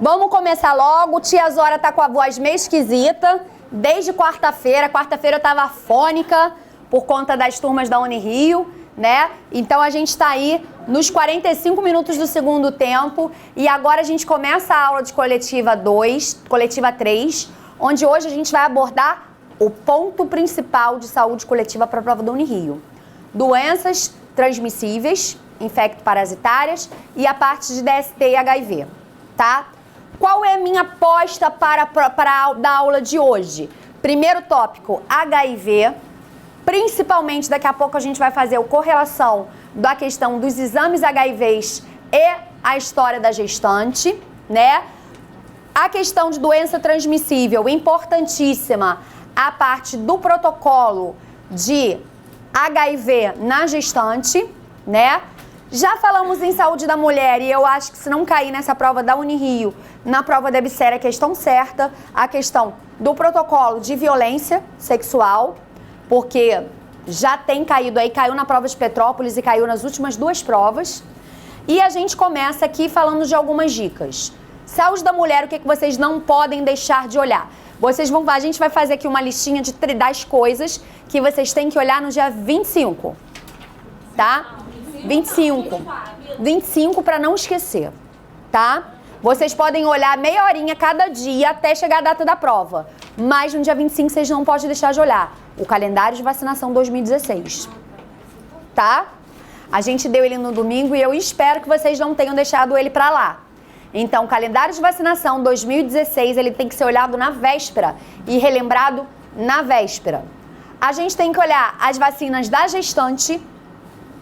Vamos começar logo. Tia Zora tá com a voz meio esquisita. Desde quarta-feira. Quarta-feira eu tava afônica por conta das turmas da Unirio, né? Então a gente tá aí nos 45 minutos do segundo tempo. E agora a gente começa a aula de coletiva 2, coletiva 3, onde hoje a gente vai abordar o ponto principal de saúde coletiva para a prova da Unirio. Doenças transmissíveis, infecto-parasitárias e a parte de DST e HIV, tá? Qual é a minha aposta para a aula de hoje? Primeiro tópico, HIV, principalmente daqui a pouco a gente vai fazer a correlação da questão dos exames HIVs e a história da gestante, né? A questão de doença transmissível, importantíssima, a parte do protocolo de HIV na gestante, né? Já falamos em saúde da mulher e eu acho que se não cair nessa prova da Unirio, na prova deve ser a questão certa, a questão do protocolo de violência sexual, porque já tem caído aí, caiu na prova de Petrópolis e caiu nas últimas duas provas. E a gente começa aqui falando de algumas dicas. Saúde da mulher, o que vocês não podem deixar de olhar? A gente vai fazer aqui uma listinha das coisas que vocês têm que olhar no dia 25, tá? 25 para não esquecer, tá? Vocês podem olhar meia horinha cada dia até chegar a data da prova, mas no dia 25 vocês não podem deixar de olhar o calendário de vacinação 2016, tá? A gente deu ele no domingo e eu espero que vocês não tenham deixado ele para lá. Então, o calendário de vacinação 2016, ele tem que ser olhado na véspera e relembrado na véspera. A gente tem que olhar as vacinas da gestante,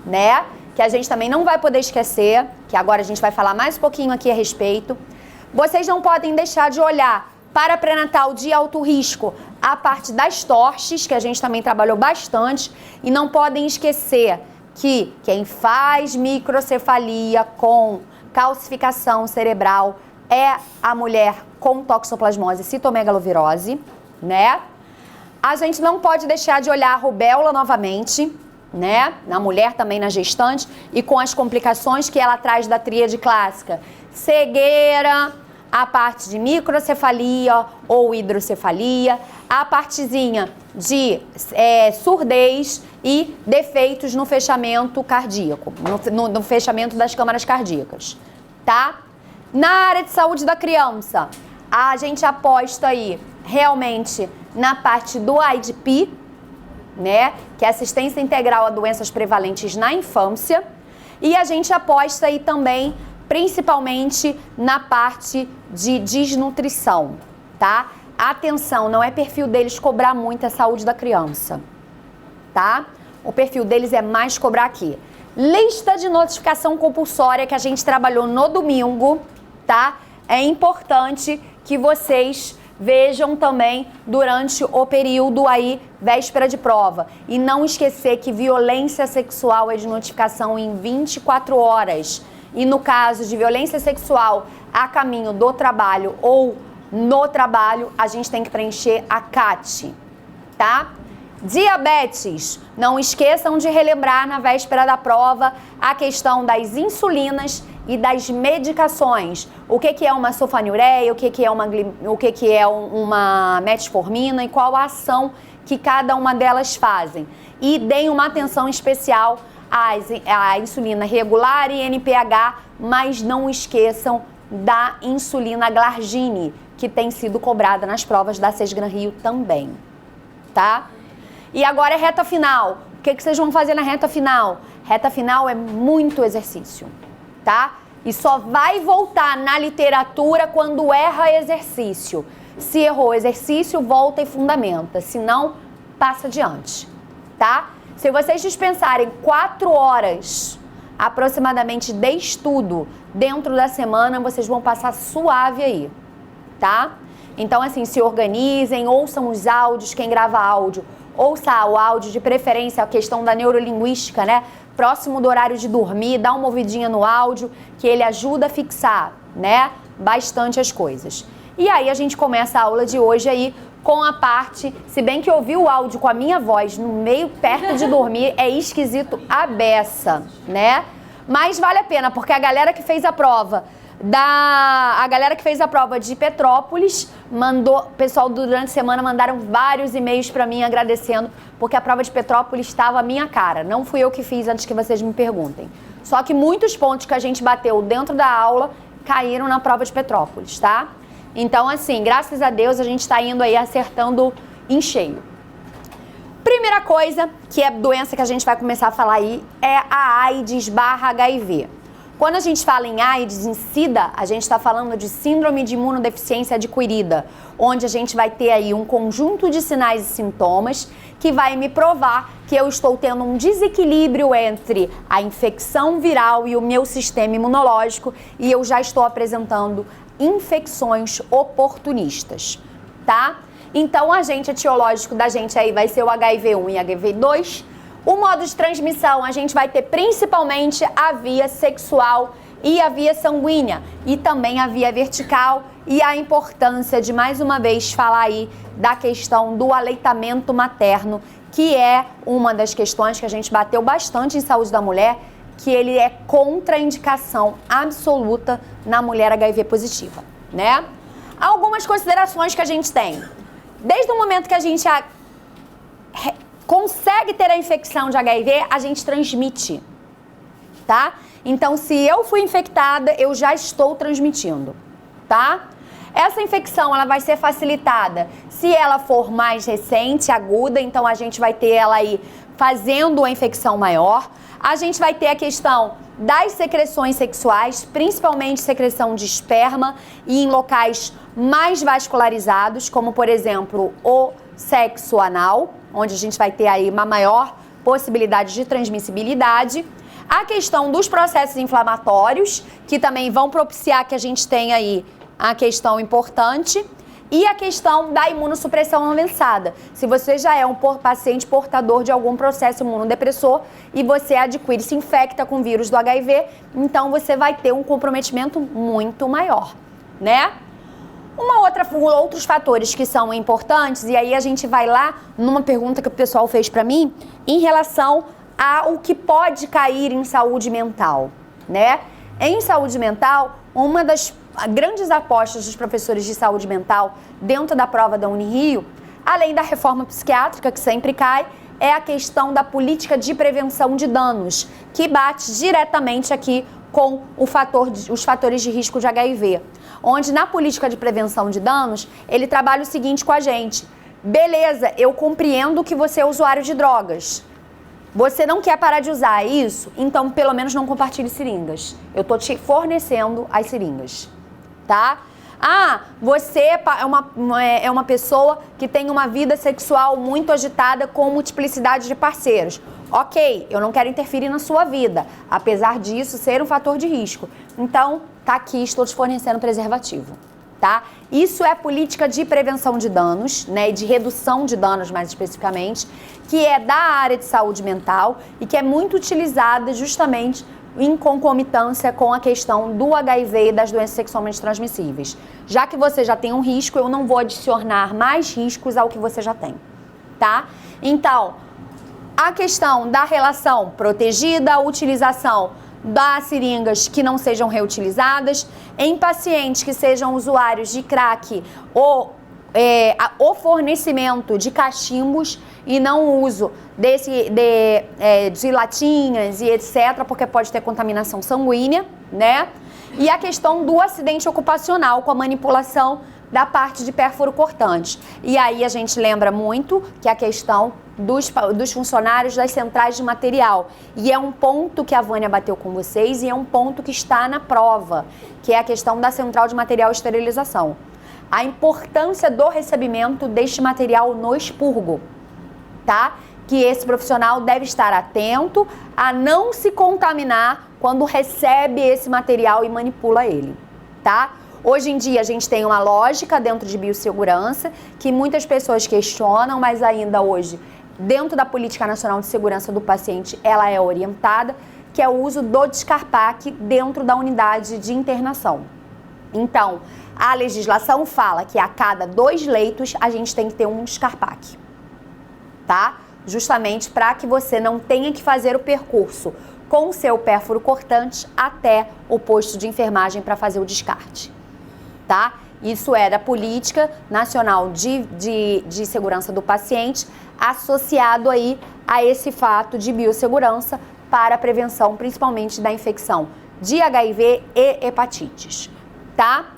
né? Que a gente também não vai poder esquecer, que agora a gente vai falar mais um pouquinho aqui a respeito. Vocês não podem deixar de olhar para pré-natal de alto risco a parte das torches, que a gente também trabalhou bastante, e não podem esquecer que quem faz microcefalia com calcificação cerebral é a mulher com toxoplasmose citomegalovirose, né? A gente não pode deixar de olhar a rubéola novamente, né? Na mulher também, na gestante, e com as complicações que ela traz da tríade clássica. Cegueira, a parte de microcefalia ou hidrocefalia, a partezinha de surdez e defeitos no fechamento cardíaco, no fechamento das câmaras cardíacas, tá? Na área de saúde da criança, a gente aposta aí realmente na parte do IDP, né? Que é assistência integral a doenças prevalentes na infância, e a gente aposta aí também principalmente na parte de desnutrição, tá? Atenção, não é perfil deles cobrar muito a saúde da criança, tá? O perfil deles é mais cobrar aqui. Lista de notificação compulsória que a gente trabalhou no domingo, tá? É importante que vocês vejam também durante o período aí, véspera de prova. E não esquecer que violência sexual é de notificação em 24 horas. E no caso de violência sexual a caminho do trabalho ou no trabalho, a gente tem que preencher a CAT, tá? Diabetes, não esqueçam de relembrar na véspera da prova a questão das insulinas e das medicações. O que é uma sulfonilureia, o que é uma metformina e qual a ação que cada uma delas fazem. E deem uma atenção especial à insulina regular e NPH, mas não esqueçam da insulina Glargine, que tem sido cobrada nas provas da Sesgran Rio também, tá? E agora é reta final. O que vocês vão fazer na reta final? Reta final é muito exercício, tá? E só vai voltar na literatura quando erra exercício. Se errou exercício, volta e fundamenta. Se não, passa adiante, tá? Se vocês dispensarem 4 horas aproximadamente de estudo dentro da semana, vocês vão passar suave aí, tá? Então, assim, se organizem, ouçam os áudios, quem grava áudio, ouça o áudio, de preferência a questão da neurolinguística, né? Próximo do horário de dormir, dá uma ouvidinha no áudio, que ele ajuda a fixar, né? Bastante as coisas. E aí a gente começa a aula de hoje aí com a parte, se bem que ouvir o áudio com a minha voz no meio, perto de dormir, é esquisito a beça, né? Mas vale a pena, porque a galera que fez a prova A galera que fez a prova de Petrópolis, pessoal durante a semana mandaram vários e-mails para mim agradecendo, porque a prova de Petrópolis estava à minha cara. Não fui eu que fiz, antes que vocês me perguntem. Só que muitos pontos que a gente bateu dentro da aula caíram na prova de Petrópolis, tá? Então, assim, graças a Deus a gente está indo aí acertando em cheio. Primeira coisa, que é doença que a gente vai começar a falar aí, é a AIDS/HIV. Quando a gente fala em AIDS, em SIDA, a gente está falando de síndrome de imunodeficiência adquirida, onde a gente vai ter aí um conjunto de sinais e sintomas que vai me provar que eu estou tendo um desequilíbrio entre a infecção viral e o meu sistema imunológico e eu já estou apresentando infecções oportunistas, tá? Então, o agente etiológico da gente aí vai ser o HIV1 e HIV2. O modo de transmissão, a gente vai ter principalmente a via sexual e a via sanguínea e também a via vertical e a importância de, mais uma vez, falar aí da questão do aleitamento materno, que é uma das questões que a gente bateu bastante em saúde da mulher, que ele é contraindicação absoluta na mulher HIV positiva, né? Algumas considerações que a gente tem. Desde o momento que a gente consegue ter a infecção de HIV, a gente transmite, tá? Então, se eu fui infectada, eu já estou transmitindo, tá? Essa infecção, ela vai ser facilitada se ela for mais recente, aguda, então a gente vai ter ela aí fazendo a infecção maior. A gente vai ter a questão das secreções sexuais, principalmente secreção de esperma e em locais mais vascularizados, como por exemplo o sexo anal, onde a gente vai ter aí uma maior possibilidade de transmissibilidade. A questão dos processos inflamatórios, que também vão propiciar que a gente tenha aí a questão importante. E a questão da imunossupressão avançada. Se você já é um paciente portador de algum processo imunodepressor e você adquire, se infecta com o vírus do HIV, então você vai ter um comprometimento muito maior, né? Outros fatores que são importantes, e aí a gente vai lá numa pergunta que o pessoal fez para mim, em relação ao que pode cair em saúde mental, né? Em saúde mental, uma das grandes apostas dos professores de saúde mental dentro da prova da Unirio, além da reforma psiquiátrica, que sempre cai, é a questão da política de prevenção de danos, que bate diretamente aqui com os fatores de risco de HIV. Onde na política de prevenção de danos, ele trabalha o seguinte com a gente: beleza, eu compreendo que você é usuário de drogas. Você não quer parar de usar isso? Então, pelo menos não compartilhe seringas. Eu tô te fornecendo as seringas, tá? Ah, você é uma pessoa que tem uma vida sexual muito agitada com multiplicidade de parceiros. Ok, eu não quero interferir na sua vida, apesar disso ser um fator de risco. Então, tá aqui, estou te fornecendo preservativo, tá? Isso é política de prevenção de danos, né, e de redução de danos mais especificamente, que é da área de saúde mental e que é muito utilizada justamente em concomitância com a questão do HIV e das doenças sexualmente transmissíveis. Já que você já tem um risco, eu não vou adicionar mais riscos ao que você já tem, tá? Então, a questão da relação protegida, a utilização das seringas que não sejam reutilizadas, em pacientes que sejam usuários de crack ou o fornecimento de cachimbos e não o uso de latinhas e etc, porque pode ter contaminação sanguínea, né? E a questão do acidente ocupacional com a manipulação da parte de pérfuro cortante. E aí a gente lembra muito que a questão dos funcionários das centrais de material. E é um ponto que a Vânia bateu com vocês e é um ponto que está na prova, que é a questão da central de material e esterilização. A importância do recebimento deste material no expurgo, tá? Que esse profissional deve estar atento a não se contaminar quando recebe esse material e manipula ele, tá? Hoje em dia a gente tem uma lógica dentro de biossegurança que muitas pessoas questionam, mas ainda hoje, dentro da Política Nacional de Segurança do Paciente, ela é orientada, que é o uso do Descarpac dentro da unidade de internação. Então, a legislação fala que a cada 2 leitos a gente tem que ter um Descarpac, tá? Justamente para que você não tenha que fazer o percurso com seu pérfuro cortante até o posto de enfermagem para fazer o descarte, tá? Isso é da Política Nacional de Segurança do Paciente, associado aí a esse fato de biossegurança para a prevenção, principalmente da infecção de HIV e hepatites, tá?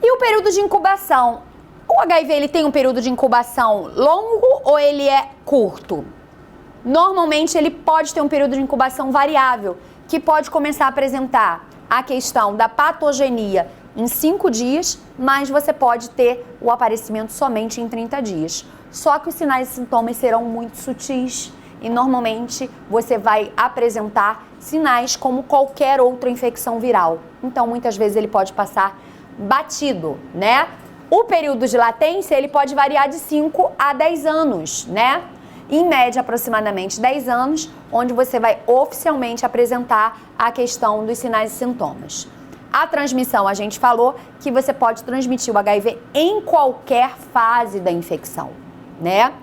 E o período de incubação? O HIV, ele tem um período de incubação longo ou ele é curto? Normalmente, ele pode ter um período de incubação variável, que pode começar a apresentar a questão da patogenia em 5 dias, mas você pode ter o aparecimento somente em 30 dias. Só que os sinais e sintomas serão muito sutis e normalmente você vai apresentar sinais como qualquer outra infecção viral. Então, muitas vezes ele pode passar batido, né? O período de latência, ele pode variar de 5 a 10 anos, né? Em média, aproximadamente 10 anos, onde você vai oficialmente apresentar a questão dos sinais e sintomas. A transmissão, a gente falou que você pode transmitir o HIV em qualquer fase da infecção, né?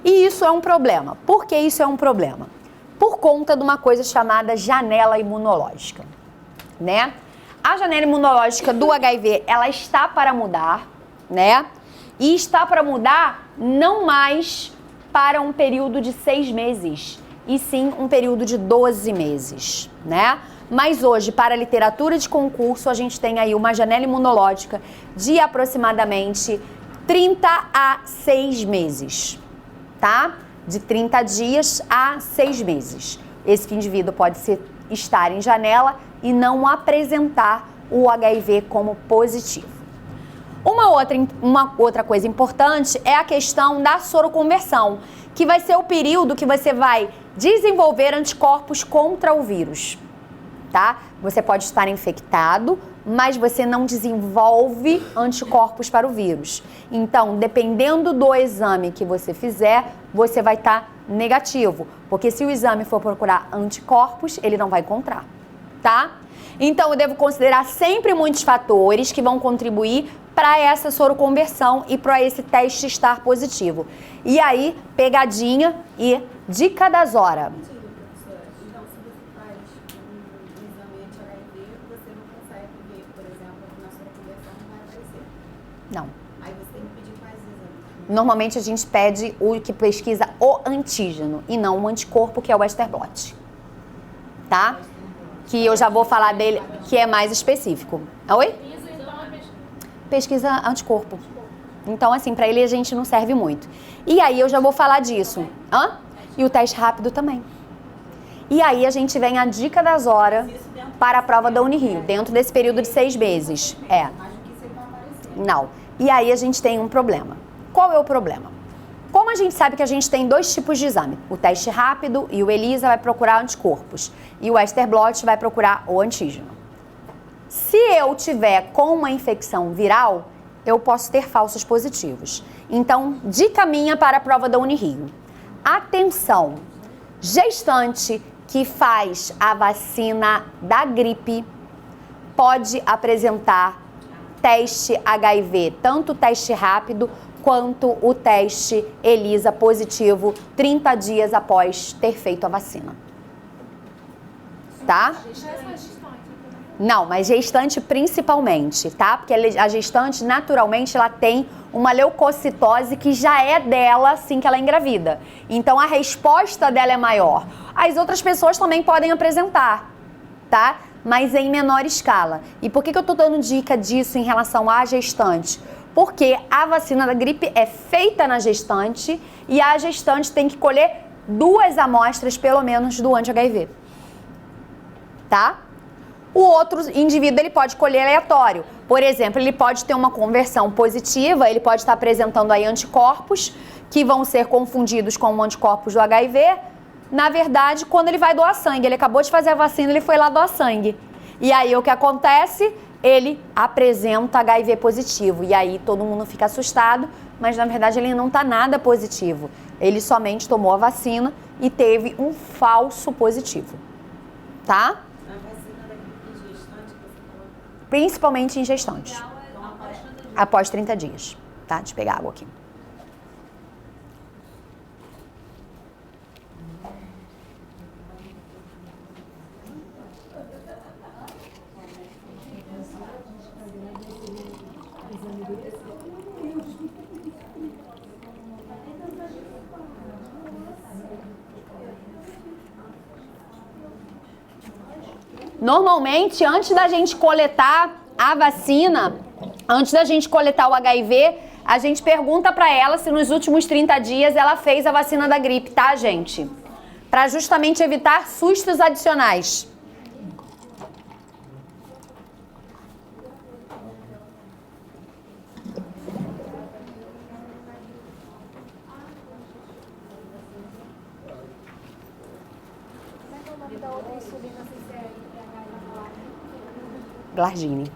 E isso é um problema. Por que isso é um problema? Por conta de uma coisa chamada janela imunológica, né? A janela imunológica do HIV, ela está para mudar, né? E está para mudar não mais para um período de 6 meses, e sim um período de 12 meses, né? Mas hoje, para a literatura de concurso, a gente tem aí uma janela imunológica de aproximadamente 30 a 6 meses, tá? De 30 dias a 6 meses. Esse indivíduo pode estar em janela e não apresentar o HIV como positivo. Uma outra coisa importante é a questão da soroconversão, que vai ser o período que você vai desenvolver anticorpos contra o vírus, tá? Você pode estar infectado, mas você não desenvolve anticorpos para o vírus. Então, dependendo do exame que você fizer, você vai estar negativo, porque se o exame for procurar anticorpos, ele não vai encontrar, tá? Então, eu devo considerar sempre muitos fatores que vão contribuir para essa soroconversão e para esse teste estar positivo. E aí, pegadinha e dica das horas. Então, se você faz um exame anti-HIV, você não consegue ver, por exemplo, que na soroconversão não vai aparecer. Não. Aí você tem que pedir quais exames? Normalmente a gente pede o que pesquisa o antígeno e não o anticorpo, que é o Western blot. Tá? Que eu já vou falar dele, que é mais específico. Oi? Pesquisa anticorpo. Então, assim, para ele a gente não serve muito. E aí eu já vou falar disso. E o teste rápido também. E aí a gente vem a dica das horas para a prova da Unirio, dentro desse período de 6 meses. Não. E aí a gente tem um problema. Qual é o problema? Como a gente sabe que a gente tem 2 tipos de exame, o teste rápido e o ELISA vai procurar anticorpos e o Western blot vai procurar o antígeno. Se eu tiver com uma infecção viral, eu posso ter falsos positivos. Então, dica minha para a prova da Unirio. Atenção, gestante que faz a vacina da gripe pode apresentar teste HIV, tanto o teste rápido quanto o teste ELISA positivo 30 dias após ter feito a vacina. Tá? Não, mas gestante principalmente, tá? Porque a gestante, naturalmente, ela tem uma leucocitose que já é dela assim que ela é engravida. Então, a resposta dela é maior. As outras pessoas também podem apresentar, tá? Mas em menor escala. E por que eu tô dando dica disso em relação à gestante? Porque a vacina da gripe é feita na gestante e a gestante tem que colher 2 amostras, pelo menos, do anti-HIV. Tá? O outro indivíduo, ele pode colher aleatório. Por exemplo, ele pode ter uma conversão positiva, ele pode estar apresentando aí anticorpos que vão ser confundidos com anticorpos do HIV. Na verdade, quando ele vai doar sangue, ele acabou de fazer a vacina, ele foi lá doar sangue. E aí, o que acontece? Ele apresenta HIV positivo. E aí, todo mundo fica assustado, mas na verdade ele não está nada positivo. Ele somente tomou a vacina e teve um falso positivo. Tá? Principalmente em gestantes. Após 30 dias. Tá? Deixa eu pegar água aqui. Normalmente, antes da gente coletar a vacina, antes da gente coletar o HIV, a gente pergunta pra ela se nos últimos 30 dias ela fez a vacina da gripe, tá, gente? Pra justamente evitar sustos adicionais. Glardine.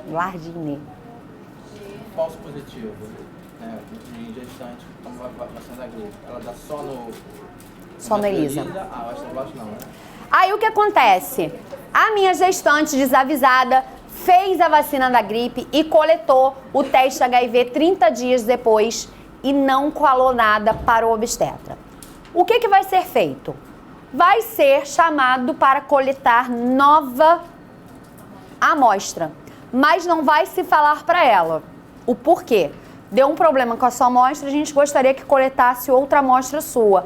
Glardine. Falso positivo. Em gestante, como vacina da gripe. Ela dá só no... Só no ELISA. Ah, acho que não, né? Aí o que acontece? A minha gestante desavisada fez a vacina da gripe e coletou o teste HIV 30 dias depois e não falou nada para o obstetra. O que vai ser feito? Vai ser chamado para coletar nova amostra, mas não vai se falar para ela o porquê. Deu um problema com a sua amostra, a gente gostaria que coletasse outra amostra sua.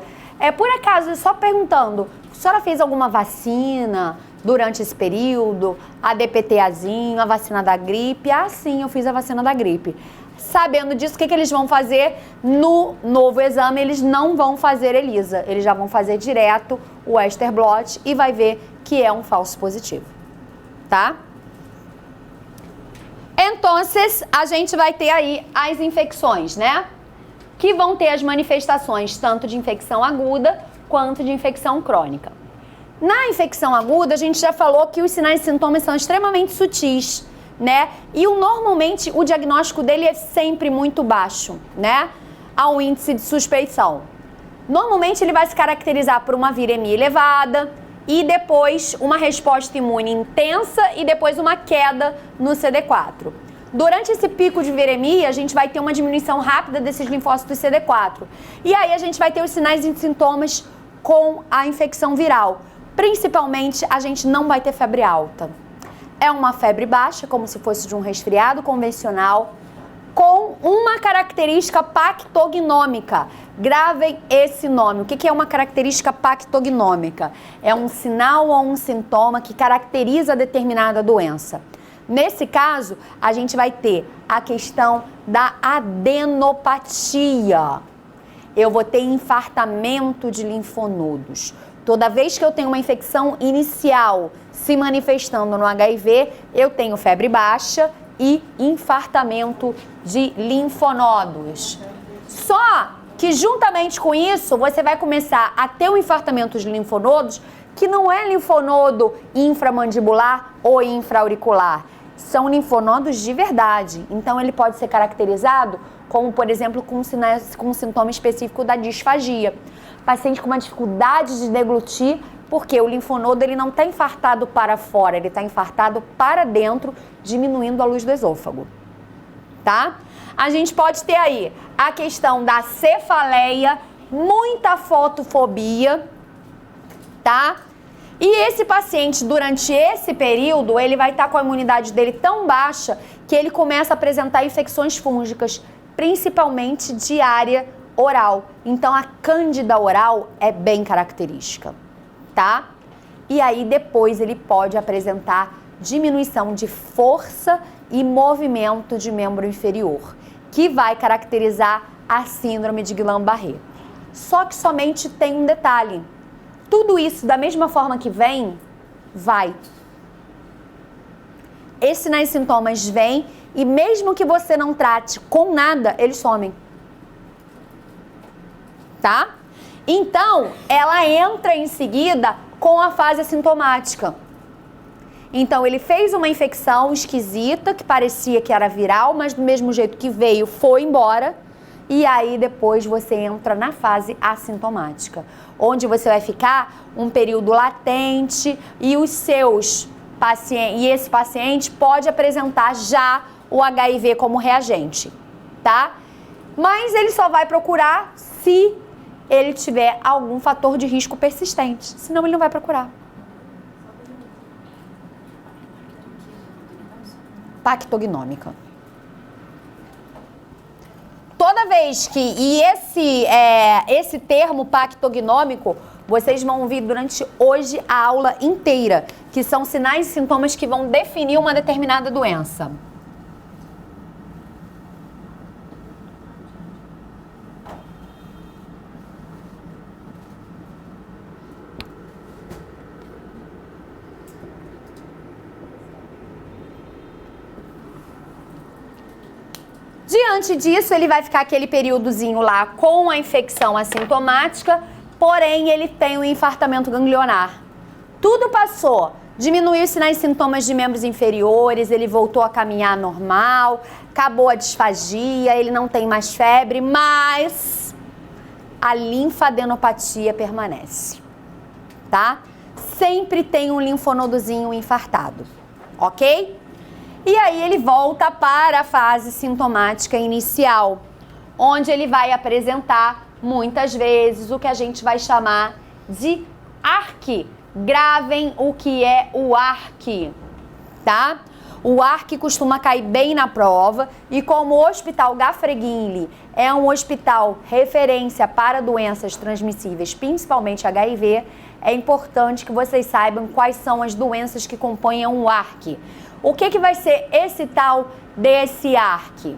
Por acaso, só perguntando, a senhora fez alguma vacina durante esse período? A DPTAzinho, a vacina da gripe? Ah, sim, eu fiz a vacina da gripe. Sabendo disso, o que eles vão fazer? No novo exame, eles não vão fazer ELISA. Eles já vão fazer direto o Ester Blot e vai ver que é um falso positivo. Tá? Então, a gente vai ter aí as infecções, né? Que vão ter as manifestações tanto de infecção aguda quanto de infecção crônica. Na infecção aguda, a gente já falou que os sinais e sintomas são extremamente sutis, né? E normalmente o diagnóstico dele é sempre muito baixo, né? Há um índice de suspeição. Normalmente ele vai se caracterizar por uma viremia elevada e depois uma resposta imune intensa e depois uma queda no CD4. Durante esse pico de viremia, a gente vai ter uma diminuição rápida desses linfócitos CD4. E aí a gente vai ter os sinais e sintomas com a infecção viral. Principalmente, a gente não vai ter febre alta. É uma febre baixa, como se fosse de um resfriado convencional, com uma característica pactognômica. Gravem esse nome. O que é uma característica pactognômica? É um sinal ou um sintoma que caracteriza determinada doença. Nesse caso, a gente vai ter a questão da adenopatia. Eu vou ter infartamento de linfonodos. Toda vez que eu tenho uma infecção inicial se manifestando no HIV, eu tenho febre baixa e infartamento de linfonodos. Só que juntamente com isso, você vai começar a ter um infartamento de linfonodos que não é linfonodo inframandibular ou infraauricular. São linfonodos de verdade. Então, ele pode ser caracterizado como, por exemplo, com um sintoma específico da disfagia. Paciente com uma dificuldade de deglutir, porque o linfonodo ele não está infartado para fora, ele está infartado para dentro, diminuindo a luz do esôfago. Tá? A gente pode ter aí a questão da cefaleia, muita fotofobia, tá? E esse paciente, durante esse período, ele vai estar com a imunidade dele tão baixa que ele começa a apresentar infecções fúngicas, principalmente de área oral. Então, a cândida oral é bem característica, tá? E aí, depois, ele pode apresentar diminuição de força e movimento de membro inferior, que vai caracterizar a síndrome de Guillain-Barré. Só que somente tem um detalhe. Tudo isso, da mesma forma que vem, vai. Esses sinais e sintomas vêm e mesmo que você não trate com nada, eles somem. Tá? Então, ela entra em seguida com a fase assintomática. Então, ele fez uma infecção esquisita, que parecia que era viral, mas do mesmo jeito que veio, foi embora. E aí, depois, você entra na fase assintomática, onde você vai ficar um período latente e esse paciente pode apresentar já o HIV como reagente, tá? Mas ele só vai procurar se ele tiver algum fator de risco persistente, senão ele não vai procurar. Pactognômica. Toda vez que, esse termo pactognômico, vocês vão ouvir durante hoje a aula inteira, que são sinais e sintomas que vão definir uma determinada doença. Diante disso, ele vai ficar aquele períodozinho lá com a infecção assintomática, porém ele tem um infartamento ganglionar. Tudo passou, diminuiu os sinais e sintomas de membros inferiores, ele voltou a caminhar normal, acabou a disfagia, ele não tem mais febre, mas a linfadenopatia permanece, tá? Sempre tem um linfonodozinho infartado, ok? E aí ele volta para a fase sintomática inicial, onde ele vai apresentar muitas vezes o que a gente vai chamar de ARC. Gravem o que é o ARC, tá? O ARC costuma cair bem na prova e como o Hospital Gafreguinli é um hospital referência para doenças transmissíveis, principalmente HIV, é importante que vocês saibam quais são as doenças que compõem o ARC. O que vai ser esse tal desse ARC?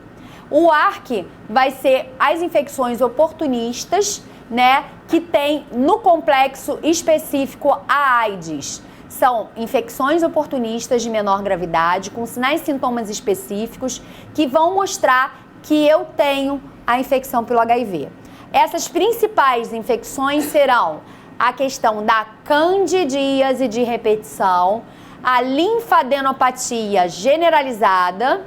O ARC vai ser as infecções oportunistas, né, que tem no complexo específico a AIDS. São infecções oportunistas de menor gravidade, com sinais e sintomas específicos, que vão mostrar que eu tenho a infecção pelo HIV. Essas principais infecções serão a questão da candidíase de repetição, a linfadenopatia generalizada,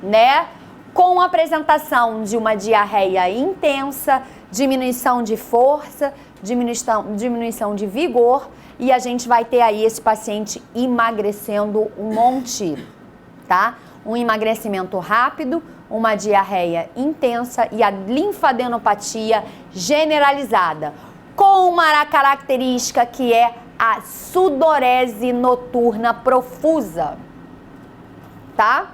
né? Com apresentação de uma diarreia intensa, diminuição de força, diminuição de vigor, e a gente vai ter aí esse paciente emagrecendo um monte, tá? Um emagrecimento rápido, uma diarreia intensa e a linfadenopatia generalizada, com uma característica que é a sudorese noturna profusa, tá?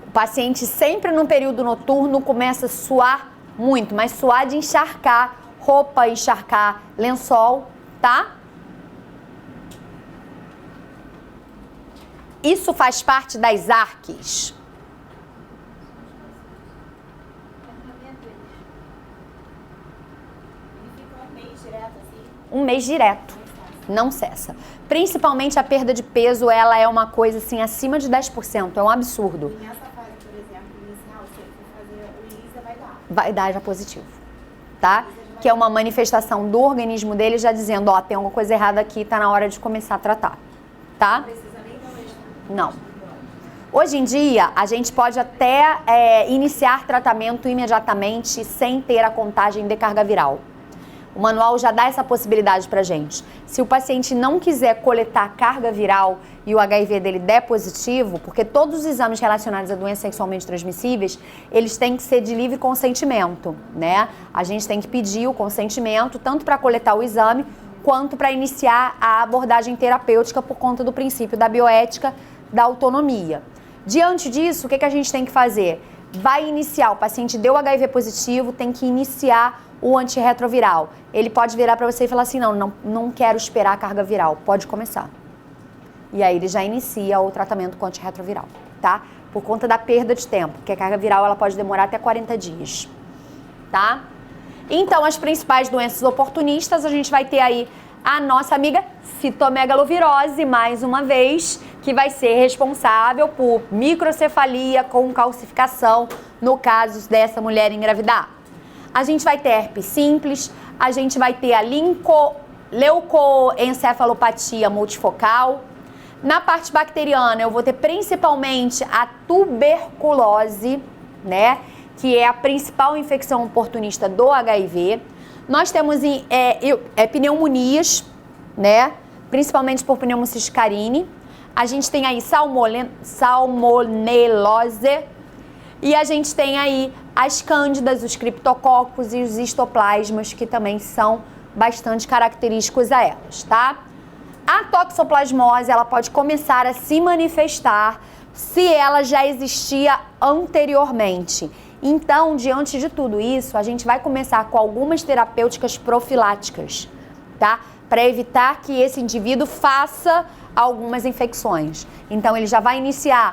O paciente sempre no período noturno começa a suar muito, mas suar de encharcar roupa, encharcar lençol, tá? Isso faz parte das ARCs. Um mês direto, não cessa. Principalmente a perda de peso, ela é uma coisa assim, acima de 10%, é um absurdo. E nessa fase, por exemplo, inicial, se ele for fazer o ISA, vai dar? Vai dar já positivo, tá? Que é uma manifestação do organismo dele já dizendo, ó, tem alguma coisa errada aqui, tá na hora de começar a tratar, tá? Não precisa nem dar o extra. Não. Hoje em dia, a gente pode até iniciar tratamento imediatamente sem ter a contagem de carga viral. O manual já dá essa possibilidade pra gente. Se o paciente não quiser coletar carga viral e o HIV dele der positivo, porque todos os exames relacionados a doenças sexualmente transmissíveis, eles têm que ser de livre consentimento, né? A gente tem que pedir o consentimento tanto para coletar o exame quanto para iniciar a abordagem terapêutica por conta do princípio da bioética da autonomia. Diante disso, o que a gente tem que fazer? Vai iniciar, o paciente deu HIV positivo, tem que iniciar o antirretroviral. Ele pode virar para você e falar assim, não quero esperar a carga viral, pode começar. E aí ele já inicia o tratamento com antirretroviral, tá? Por conta da perda de tempo, porque a carga viral ela pode demorar até 40 dias, tá? Então, as principais doenças oportunistas, a gente vai ter aí a nossa amiga citomegalovirose, mais uma vez, que vai ser responsável por microcefalia com calcificação, no caso dessa mulher engravidar. A gente vai ter herpes simples, a gente vai ter a leucoencefalopatia multifocal. Na parte bacteriana, eu vou ter principalmente a tuberculose, né? Que é a principal infecção oportunista do HIV. Nós temos pneumonias, né? Principalmente por pneumociste carine. A gente tem aí salmonelose. E a gente tem aí as cândidas, os criptococos e os histoplasmas, que também são bastante característicos a elas, tá? A toxoplasmose, ela pode começar a se manifestar se ela já existia anteriormente. Então, diante de tudo isso, a gente vai começar com algumas terapêuticas profiláticas, tá? Para evitar que esse indivíduo faça algumas infecções. Então, ele já vai iniciar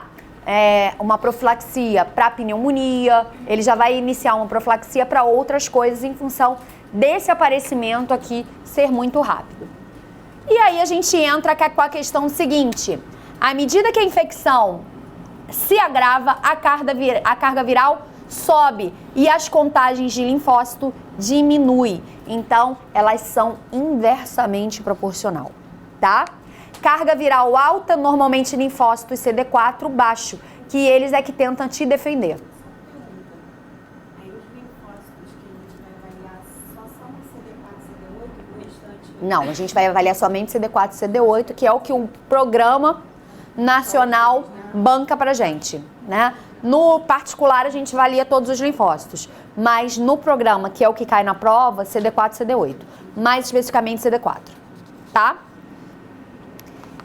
uma profilaxia para pneumonia, ele já vai iniciar uma profilaxia para outras coisas em função desse aparecimento aqui ser muito rápido. E aí a gente entra com a questão seguinte: à medida que a infecção se agrava, a carga viral sobe e as contagens de linfócito diminuem. Então, elas são inversamente proporcional, tá? Carga viral alta, normalmente linfócito e CD4 baixo, que eles é que tentam te defender. Aí os linfócitos que a gente vai avaliar só são CD4, CD8, o restante... Não, a gente vai avaliar somente CD4 e CD8, que é o que o programa nacional banca pra gente, né? No particular, a gente avalia todos os linfócitos, mas no programa, que é o que cai na prova, CD4 e CD8, mais especificamente CD4, tá?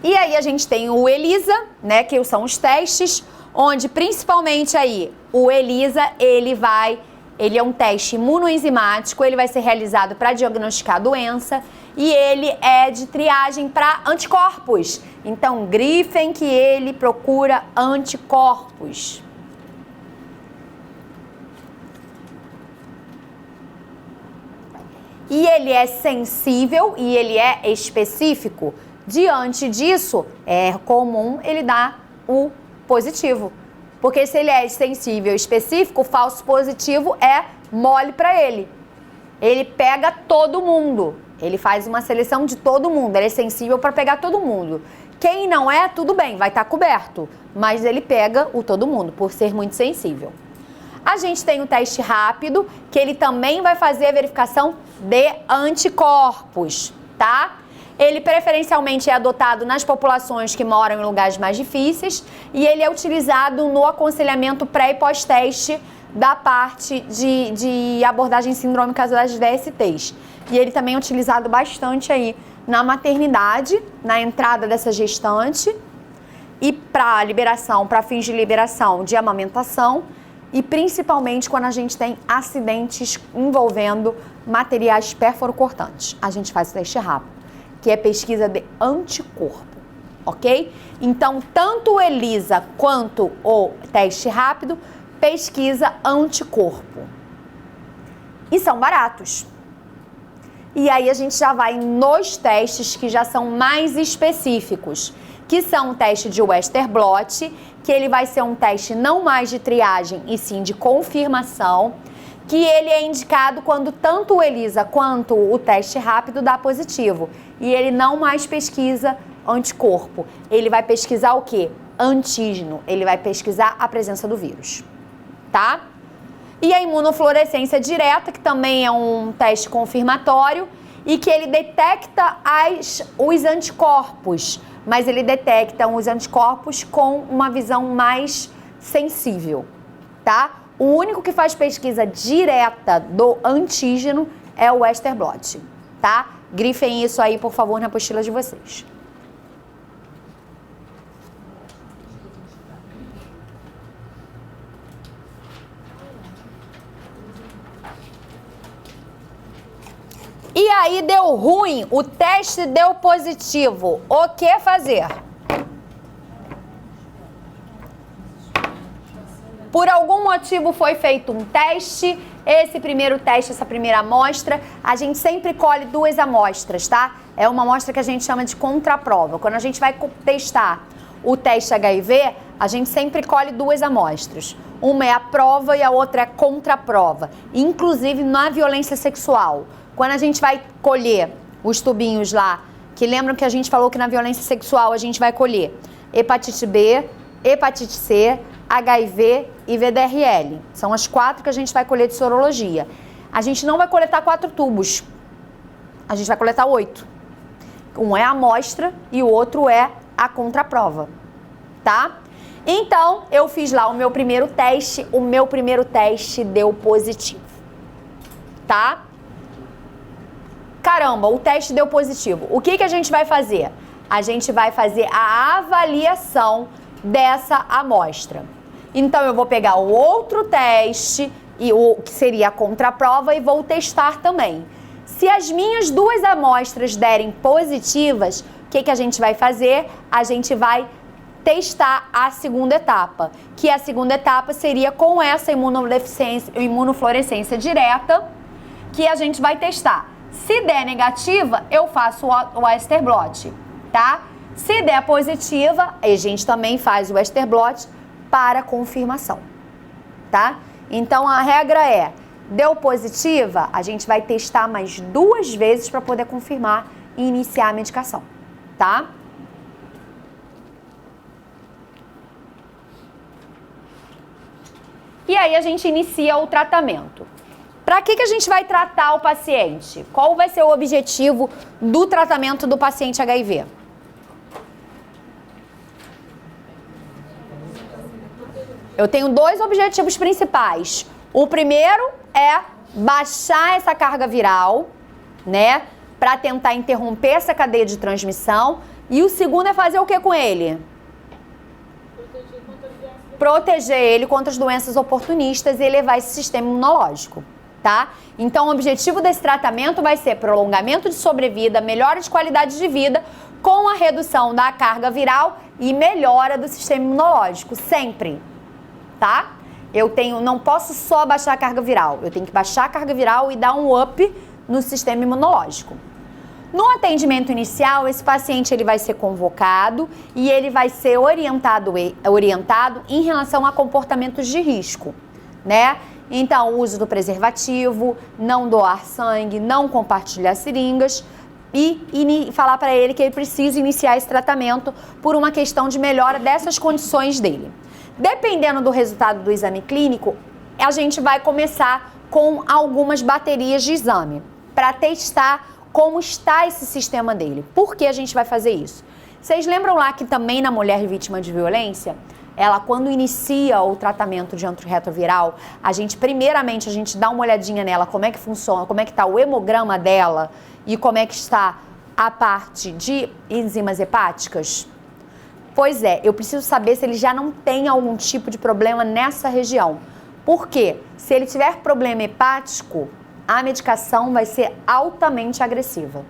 E aí a gente tem o ELISA, né, que são os testes, onde principalmente aí o ELISA, ele é um teste imunoenzimático, ele vai ser realizado para diagnosticar a doença e ele é de triagem para anticorpos. Então, grifem que ele procura anticorpos. E ele é sensível e ele é específico. Diante disso, é comum ele dar o positivo. Porque se ele é sensível e específico, o falso positivo é mole para ele. Ele pega todo mundo. Ele faz uma seleção de todo mundo. Ele é sensível para pegar todo mundo. Quem não é, tudo bem, vai estar coberto. Mas ele pega o todo mundo, por ser muito sensível. A gente tem o teste rápido, que ele também vai fazer a verificação de anticorpos, tá? Ele preferencialmente é adotado nas populações que moram em lugares mais difíceis e ele é utilizado no aconselhamento pré e pós-teste da parte de abordagem sindrômica das DSTs. E ele também é utilizado bastante aí na maternidade, na entrada dessa gestante e para liberação, para fins de liberação de amamentação e principalmente quando a gente tem acidentes envolvendo materiais perforocortantes. A gente faz o teste rápido, que é pesquisa de anticorpo, ok? Então, tanto o ELISA quanto o teste rápido pesquisa anticorpo. E são baratos. E aí a gente já vai nos testes que já são mais específicos, que são o teste de Westerblot, que ele vai ser um teste não mais de triagem e sim de confirmação, que ele é indicado quando tanto o ELISA quanto o teste rápido dá positivo. E ele não mais pesquisa anticorpo. Ele vai pesquisar o quê? Antígeno. Ele vai pesquisar a presença do vírus, tá? E a imunofluorescência direta, que também é um teste confirmatório e que ele detecta os anticorpos, mas ele detecta os anticorpos com uma visão mais sensível, tá? O único que faz pesquisa direta do antígeno é o Westerblot, tá? Grifem isso aí, por favor, na apostila de vocês. E aí deu ruim, o teste deu positivo. O que fazer? Por algum motivo foi feito um teste, esse primeiro teste, essa primeira amostra, a gente sempre colhe 2 amostras, tá? É uma amostra que a gente chama de contraprova. Quando a gente vai testar o teste HIV, a gente sempre colhe 2 amostras. Uma é a prova e a outra é a contraprova. Inclusive na violência sexual. Quando a gente vai colher os tubinhos lá, que lembram que a gente falou que na violência sexual a gente vai colher hepatite B, hepatite C, HIV e VDRL. São as 4 que a gente vai colher de sorologia. A gente não vai coletar 4 tubos. A gente vai coletar 8. Um é a amostra e o outro é a contraprova, tá? Então, eu fiz lá o meu primeiro teste deu positivo, tá? Caramba, o teste deu positivo. O que a gente vai fazer? A gente vai fazer a avaliação dessa amostra. Então, eu vou pegar o outro teste, e o que seria a contraprova, e vou testar também. Se as minhas duas amostras derem positivas, o que a gente vai fazer? A gente vai testar a segunda etapa, que a segunda etapa seria com essa imunofluorescência direta, que a gente vai testar. Se der negativa, eu faço o Western blot, tá? Se der positiva, a gente também faz o Western blot para confirmação, tá? Então, a regra é, deu positiva, a gente vai testar mais 2 vezes para poder confirmar e iniciar a medicação, tá? E aí a gente inicia o tratamento. Para que a gente vai tratar o paciente? Qual vai ser o objetivo do tratamento do paciente HIV? Eu tenho 2 objetivos principais. O primeiro é baixar essa carga viral, né? Para tentar interromper essa cadeia de transmissão. E o segundo é fazer o que com ele? Proteger ele contra as doenças oportunistas e elevar esse sistema imunológico, tá? Então, o objetivo desse tratamento vai ser prolongamento de sobrevida, melhora de qualidade de vida, com a redução da carga viral e melhora do sistema imunológico, sempre, tá? Não posso só baixar a carga viral, eu tenho que baixar a carga viral e dar um up no sistema imunológico. No atendimento inicial, esse paciente ele vai ser convocado e ele vai ser orientado em relação a comportamentos de risco, né? Então, o uso do preservativo, não doar sangue, não compartilhar seringas e falar para ele que ele precisa iniciar esse tratamento por uma questão de melhora dessas condições dele. Dependendo do resultado do exame clínico, a gente vai começar com algumas baterias de exame para testar como está esse sistema dele. Por que a gente vai fazer isso? Vocês lembram lá que também na mulher vítima de violência, ela quando inicia o tratamento de antirretroviral, primeiramente a gente dá uma olhadinha nela, como é que funciona, como é que está o hemograma dela e como é que está a parte de enzimas hepáticas? Pois é, eu preciso saber se ele já não tem algum tipo de problema nessa região. Por quê? Se ele tiver problema hepático, a medicação vai ser altamente agressiva,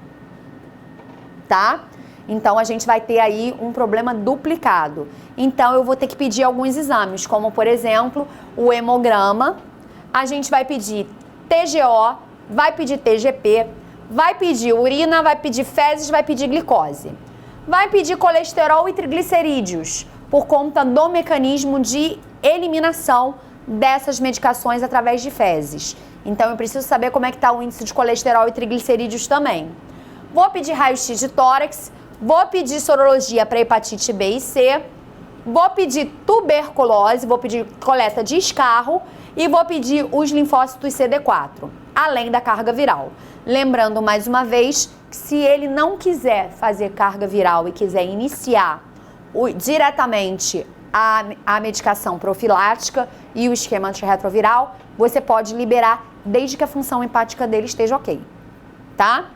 tá? Então, a gente vai ter aí um problema duplicado. Então, eu vou ter que pedir alguns exames, como, por exemplo, o hemograma. A gente vai pedir TGO, vai pedir TGP, vai pedir urina, vai pedir fezes, vai pedir glicose. Vai pedir colesterol e triglicerídeos, por conta do mecanismo de eliminação dessas medicações através de fezes. Então, eu preciso saber como é que está o índice de colesterol e triglicerídeos também. Vou pedir raio-x de tórax, vou pedir sorologia para hepatite B e C, vou pedir tuberculose, vou pedir coleta de escarro e vou pedir os linfócitos CD4, além da carga viral. Lembrando, mais uma vez, que se ele não quiser fazer carga viral e quiser iniciar diretamente a medicação profilática e o esquema antirretroviral, você pode liberar desde que a função hepática dele esteja ok, tá?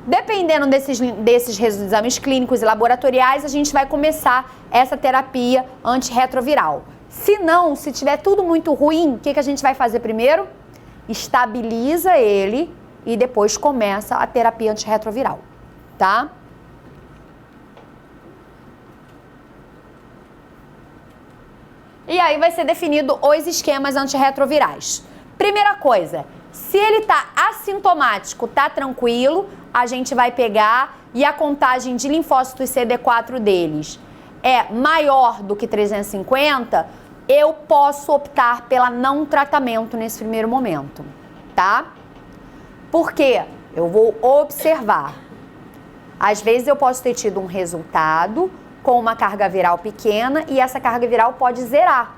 Dependendo desses exames clínicos e laboratoriais, a gente vai começar essa terapia antirretroviral. Se não, se tiver tudo muito ruim, o que a gente vai fazer primeiro? Estabiliza ele e depois começa a terapia antirretroviral, tá? E aí vai ser definido os esquemas antirretrovirais. Primeira coisa, se ele tá assintomático, tá tranquilo, a gente vai pegar e a contagem de linfócitos CD4 deles é maior do que 350, eu posso optar pela não tratamento nesse primeiro momento, tá? Por quê? Eu vou observar. Às vezes eu posso ter tido um resultado com uma carga viral pequena e essa carga viral pode zerar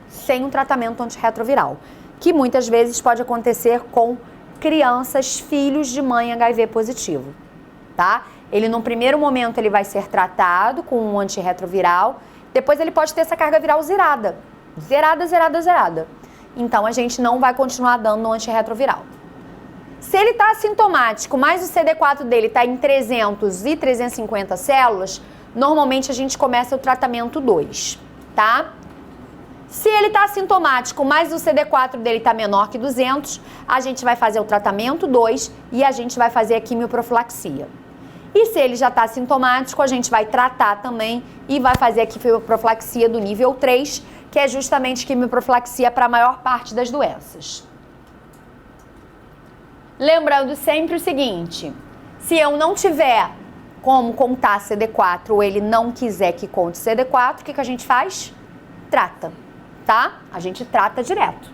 sem um tratamento antirretroviral, que muitas vezes pode acontecer com crianças, filhos de mãe HIV positivo, tá? Ele, num primeiro momento, ele vai ser tratado com um antirretroviral, depois ele pode ter essa carga viral zerada. Zerada. Então, a gente não vai continuar dando um antirretroviral. Se ele está assintomático, mas o CD4 dele está em 300 e 350 células, normalmente a gente começa o tratamento 2, tá? Se ele está assintomático, mas o CD4 dele está menor que 200, a gente vai fazer o tratamento 2 e a gente vai fazer a quimioprofilaxia. E se ele já está sintomático, a gente vai tratar também e vai fazer a quimioprofilaxia do nível 3, que é justamente quimioprofilaxia para a maior parte das doenças. Lembrando sempre o seguinte, se eu não tiver como contar CD4 ou ele não quiser que conte CD4, o que a gente faz? Trata, tá? A gente trata direto,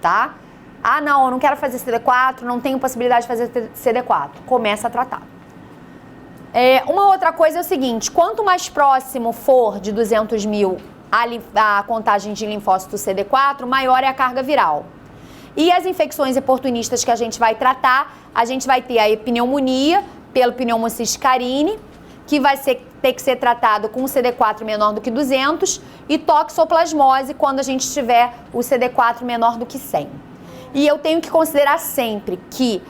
tá? Ah, não, eu não quero fazer CD4, não tenho possibilidade de fazer CD4. Começa a tratar. Uma outra coisa é o seguinte, quanto mais próximo for de 200 mil a contagem de linfócito CD4, maior é a carga viral. E as infecções oportunistas que a gente vai tratar, a gente vai ter a pneumonia pelo pneumociste carine, que vai ter que ser tratado com um CD4 menor do que 200, e toxoplasmose quando a gente tiver o CD4 menor do que 100. E eu tenho que considerar sempre que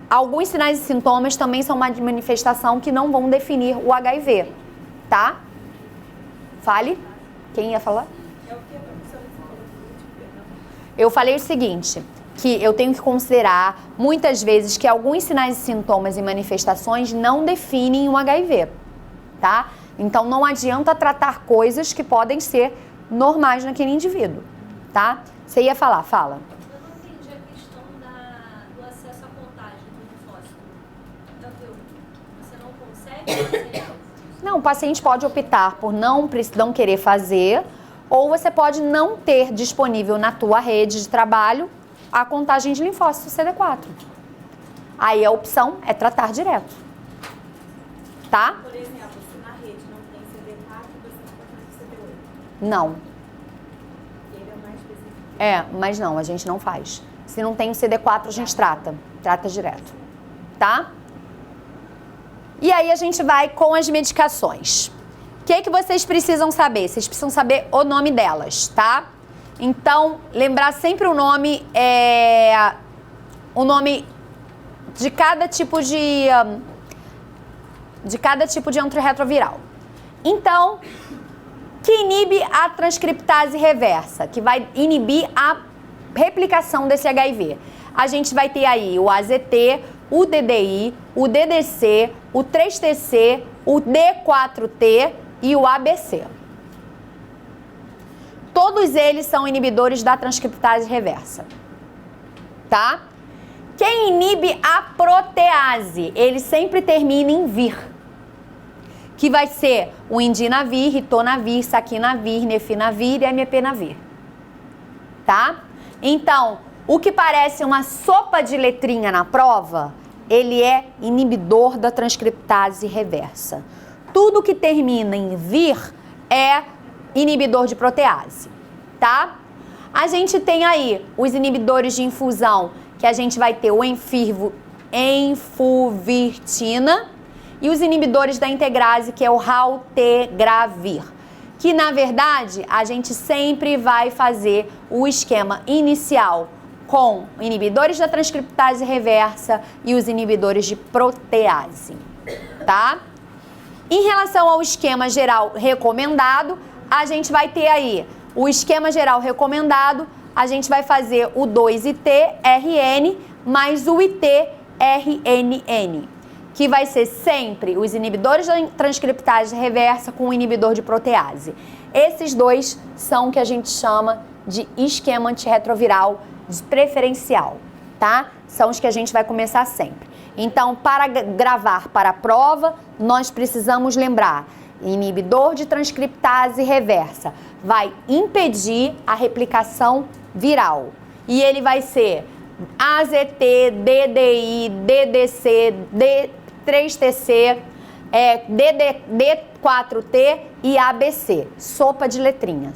alguns sinais e sintomas também são uma manifestação que não vão definir o HIV, tá? Fale. Quem ia falar? Eu falei o seguinte, que eu tenho que considerar muitas vezes que alguns sinais e sintomas e manifestações não definem o HIV, tá? Então não adianta tratar coisas que podem ser normais naquele indivíduo, tá? Você ia falar, fala. Eu não entendi a questão do acesso à contagem do linfócito. Você não consegue fazer? Não, o paciente pode optar por não querer fazer, ou você pode não ter disponível na tua rede de trabalho a contagem de linfócito CD4. Aí a opção é tratar direto. Tá? Por exemplo, se na rede não tem CD4, você não pode fazer CD8. Não. Ele é mais específico. Mas não, a gente não faz. Se não tem o CD4, a gente trata direto. Tá? E aí a gente vai com as medicações. O que vocês precisam saber? Vocês precisam saber o nome delas, tá? Então, lembrar sempre o nome de cada tipo de antirretroviral. Então, que inibe a transcriptase reversa, que vai inibir a replicação desse HIV. A gente vai ter aí o AZT, o DDI, o DDC, o 3TC, o D4T e o ABC. Todos eles são inibidores da transcriptase reversa, tá? Quem inibe a protease, ele sempre termina em vir, que vai ser o indinavir, ritonavir, saquinavir, nefinavir e amipenavir, tá? Então, o que parece uma sopa de letrinha na prova, ele é inibidor da transcriptase reversa. Tudo que termina em vir é inibidor de protease, tá? A gente tem aí os inibidores de infusão, que a gente vai ter o enfuvirtina, e os inibidores da integrase, que é o raltegravir, que na verdade a gente sempre vai fazer o esquema inicial com inibidores da transcriptase reversa e os inibidores de protease, tá? Em relação ao esquema geral recomendado, a gente vai ter aí o esquema geral recomendado, a gente vai fazer o 2-IT-RN mais o IT-RNN, que vai ser sempre os inibidores da transcriptase reversa com o inibidor de protease. Esses dois são o que a gente chama de esquema antirretroviral preferencial, tá? São os que a gente vai começar sempre. Então, para gravar para a prova, nós precisamos lembrar: inibidor de transcriptase reversa vai impedir a replicação viral. E ele vai ser AZT, DDI, DDC, D3TC, D4T e ABC. Sopa de letrinha,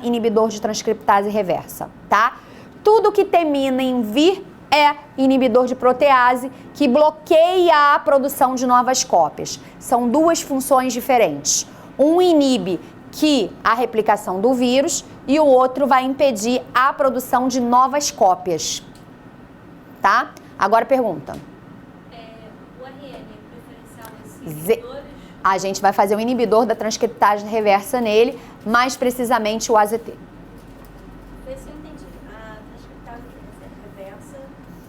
inibidor de transcriptase reversa, tá? Tudo que termina em vir é inibidor de protease, que bloqueia a produção de novas cópias. São duas funções diferentes. Um inibe a replicação do vírus e o outro vai impedir a produção de novas cópias. Tá? Agora pergunta. O RN é preferencial nesses inibidores? A gente vai fazer o inibidor da transcriptase reversa nele, mais precisamente o AZT. Vê se eu entendi. A transcriptase reversa,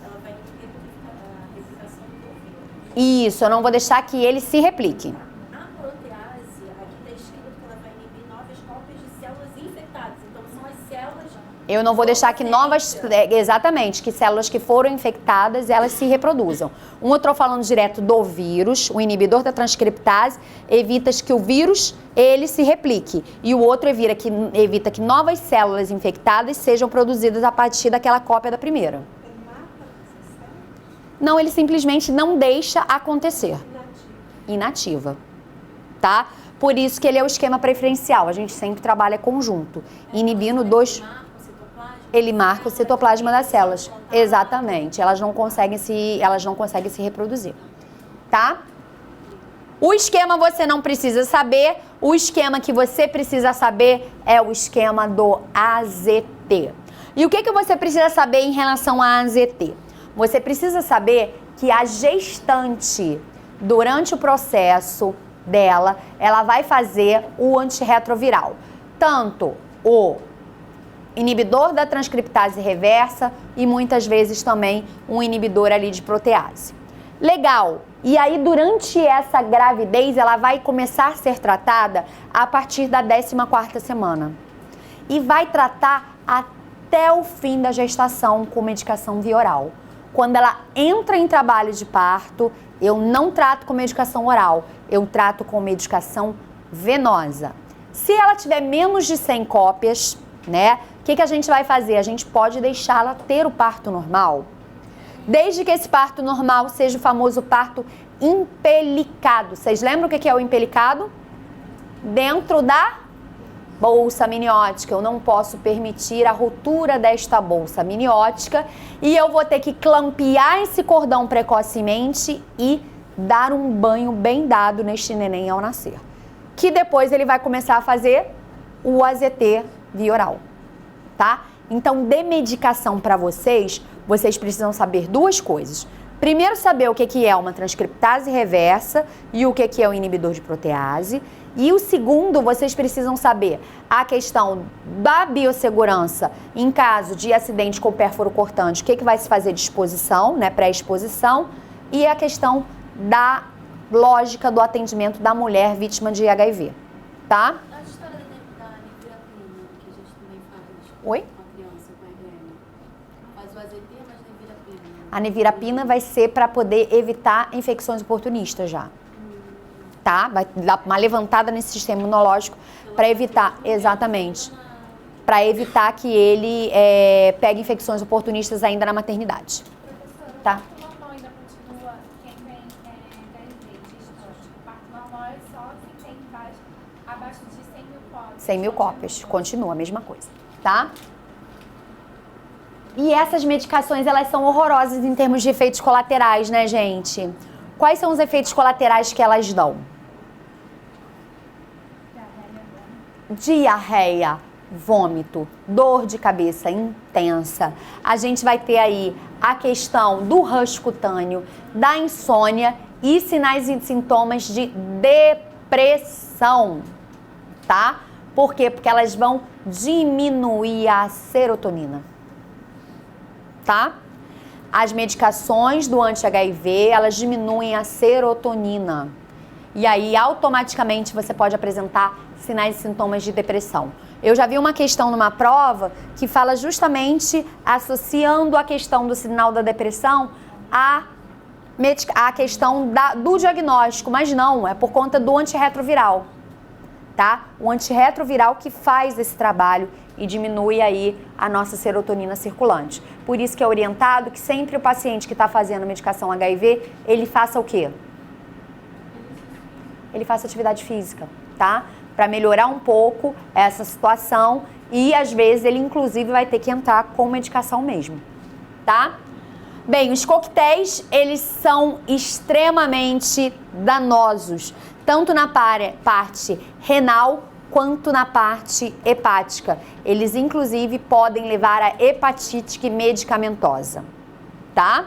ela vai inibir a replicação do vírus. Isso, eu não vou deixar que ele se replique. A protease, aqui está escrito que ela vai inibir novas cópias de células infectadas. Então, são as células... Eu não vou deixar que novas... Exatamente, que células que foram infectadas, elas se reproduzam. Um eu estou falando direto do vírus, o inibidor da transcriptase evita que o vírus, ele se replique. E o outro evita que novas células infectadas sejam produzidas a partir daquela cópia da primeira. Ele mata essa célula? Não, ele simplesmente não deixa acontecer. Inativa. Tá? Por isso que ele é o esquema preferencial. A gente sempre trabalha conjunto, inibindo dois... Ele marca o citoplasma das células. Exatamente. Elas não conseguem se reproduzir. Tá? O esquema você não precisa saber. O esquema que você precisa saber é o esquema do AZT. E o que você precisa saber em relação a AZT? Você precisa saber que a gestante, durante o processo dela, ela vai fazer o antirretroviral. Tanto o inibidor da transcriptase reversa e muitas vezes também um inibidor ali de protease. Legal. E aí durante essa gravidez ela vai começar a ser tratada a partir da 14ª semana. E vai tratar até o fim da gestação com medicação via oral. Quando ela entra em trabalho de parto, eu não trato com medicação oral, eu trato com medicação venosa. Se ela tiver menos de 100 cópias, né? O que a gente vai fazer? A gente pode deixá-la ter o parto normal, desde que esse parto normal seja o famoso parto impelicado. Vocês lembram o que é o impelicado? Dentro da bolsa amniótica. Eu não posso permitir a ruptura desta bolsa amniótica e eu vou ter que clampear esse cordão precocemente e dar um banho bem dado neste neném ao nascer. Que depois ele vai começar a fazer o AZT via oral. Tá? Então, de medicação para vocês precisam saber duas coisas. Primeiro, saber o que é uma transcriptase reversa e o que é o inibidor de protease. E o segundo, vocês precisam saber a questão da biossegurança em caso de acidente com pérfuro cortante, o que vai se fazer de exposição, né, pré-exposição, e a questão da lógica do atendimento da mulher vítima de HIV. Tá? A história da nevirapina, que a gente também faz. Oi? Com a criança com IgM. Faz o AZT, mas nevirapina. A nevirapina vai ser para poder evitar infecções oportunistas já. Tá? Vai dar uma levantada nesse sistema imunológico para evitar, exatamente, para evitar que ele pegue infecções oportunistas ainda na maternidade. Professora, Tá. o parto normal ainda continua quem tem HIV distóxico. O parto normal é só quem tem abaixo de 100 mil cópias. 100 mil cópias, continua a mesma coisa, tá? E essas medicações, elas são horrorosas em termos de efeitos colaterais, né, gente? Quais são os efeitos colaterais que elas dão? Diarreia, vômito, dor de cabeça intensa. A gente vai ter aí a questão do rush cutâneo, da insônia e sinais e sintomas de depressão, tá? Por quê? Porque elas vão diminuir a serotonina, tá? As medicações do anti-HIV, elas diminuem a serotonina. E aí, automaticamente, você pode apresentar sinais e sintomas de depressão. Eu já vi uma questão numa prova que fala justamente associando a questão do sinal da depressão à questão do diagnóstico, mas não, é por conta do antirretroviral, tá? O antirretroviral que faz esse trabalho e diminui aí a nossa serotonina circulante. Por isso que é orientado que sempre o paciente que está fazendo medicação HIV, ele faça o quê? Ele faça atividade física, tá? Para melhorar um pouco essa situação e às vezes ele inclusive vai ter que entrar com medicação mesmo, tá? Bem, os coquetéis, eles são extremamente danosos, tanto na parte renal quanto na parte hepática. Eles, inclusive, podem levar a hepatite medicamentosa, tá?